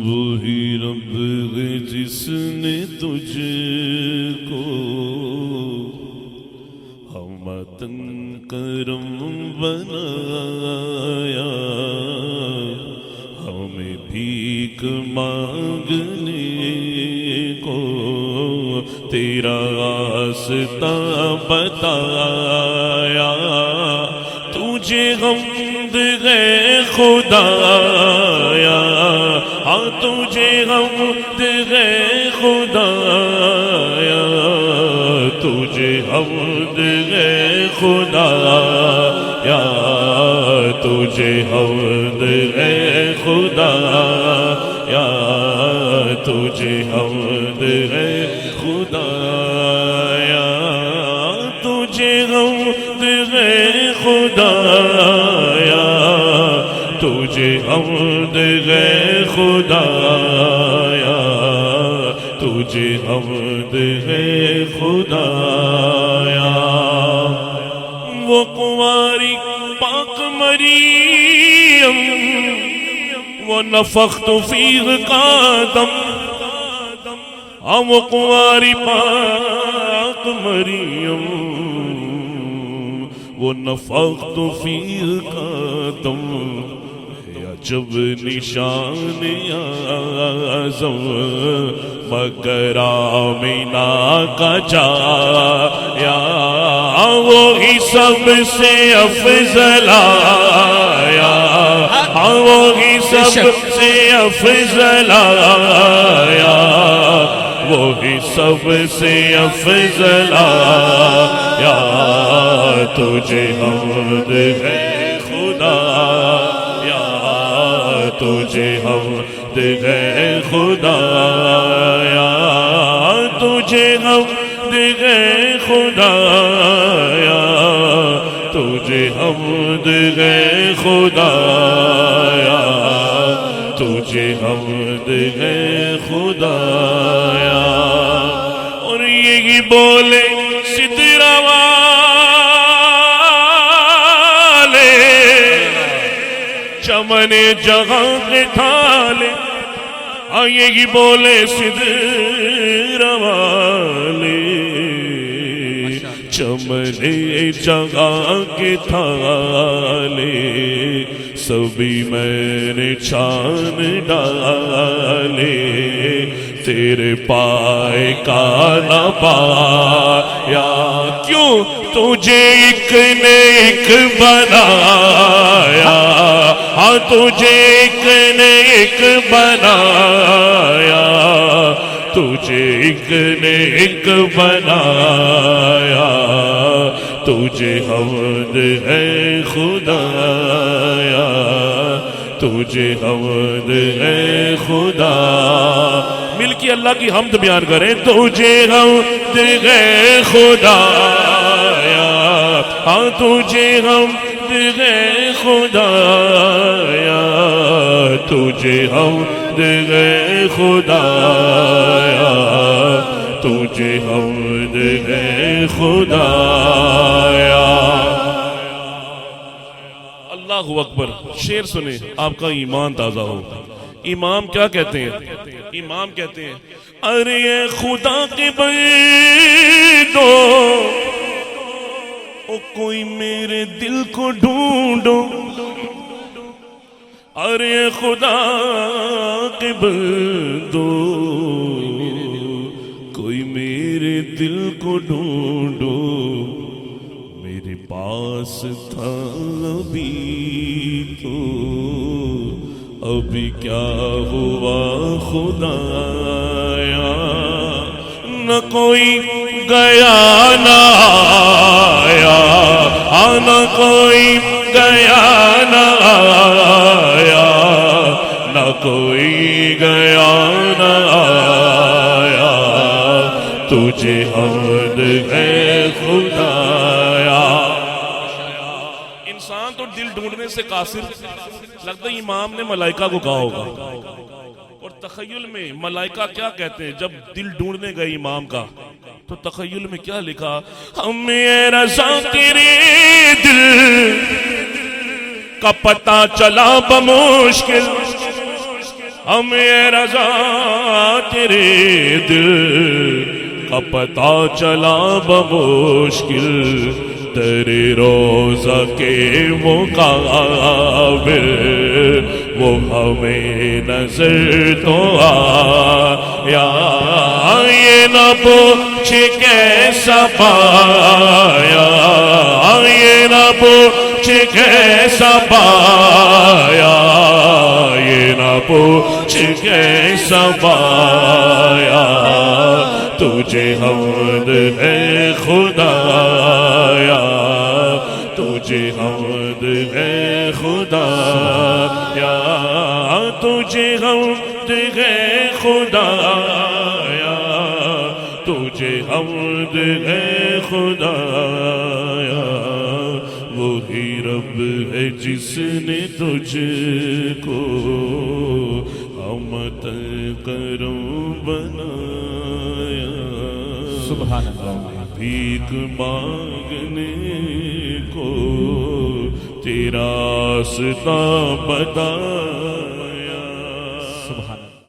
وہی رب ہے جس نے تجھ کو ہمتن کرم بنایا، ہمیں بھیک مانگنے کو تیرا راستہ بتایا۔ تجھے حمد ہے خدایا، ہاں تجھے حمد ہے خدایا، تجھے حمد ہے خدایا، تجھے حمد ہے خدایا، تجھے حمد ہے خدایا، تجھے حمد ہے خدایا، تجھے حمد ہے خدایا، تجھے حمد ہے خدایا۔ وہ کنواری پاک مریم، وہ نفخت فیہ کا دم، وہ کنواری پاک مریم، وہ نفخت فیہ کا دم، جب نشان اعظم مگر آمینہ کا جایا، وہی سب سے افضل آیا، وہی سب سے افضل آیا، وہی سب سے افضل آیا، تجھے حمد ہے خدایا، تجھے حمد ہے خدایا، تجھے حمد ہے خدایا، تجھے حمد ہے خدایا، تجھے حمد ہے خدایا۔ اور یہی بولے سدرہ والے، چمن جہاں کے ڈھالے، یہی بولے سدرہ والے، چمن جہاں کے تھالے، سبھی میں نے چھان ڈالے، تیرے پائے کا نہ پایا، کیوں تجھے ایک نے ایک بنایا، ہاں تجھے ایک نے ایک بنایا، تجھے ایک نے ایک بنایا، تجھے حمد ہے خدایا، تجھے حمد ہے خدا۔ مل کے اللہ کی حمد بیان کریں، تجھے حمد ہے خدایا، ہاں تجھے حمد ہے خدایا، تجھے حمد ہے خدایا، تجھے حمد ہے خدایا۔ اللہ اکبر۔ شعر سنیں، آپ کا ایمان تازہ ہو۔ امام کیا کہتے ہیں؟ امام کہتے ہیں، ارے خدا کے بندو، او کوئی میرے دل کو ڈھونڈو، ارے خدا کے بندو، کوئی میرے دل کو ڈھونڈو، میرے پاس تھا ابھی تو ابھی کیا ہوا خدایا، نہ کوئی گیا نہ آیا، نہ کوئی گیا نہ آیا، نہ کوئی گیا نہ آیا، تجھے حمد ہے خدایا۔ انسان تو دل ڈھونڈنے سے قاصر، لگتا ہے امام نے ملائکہ کو کہا ہوگا۔ اور تخیل میں ملائکہ کیا کہتے ہیں جب دل ڈھونڈنے گئے امام کا، تو تخیل میں کیا لکھا، ہمیں رضا تیرے دل کا پتہ چلا بمشکل، ہمیں رضا تیرے دل کا پتہ چلا بمشکل تیرے روزہ کے مقابل وہ ہمیں نظر تو آیا یہ نہ پوچھ کیسا پایا یہ نہ پوچھ کیسا پایا یہ نہ پوچھ کیسا پایا تجھے حمد ہے خدایا تجھے حمد ہے خدایا تجھے حمد ہے خدایا تجھے حمد ہے خدایا وہی رب ہے جس نے تجھ کو حمد کروں بنایا سبحان اللہ بھیک مانگنے کو تیرا راستہ بتا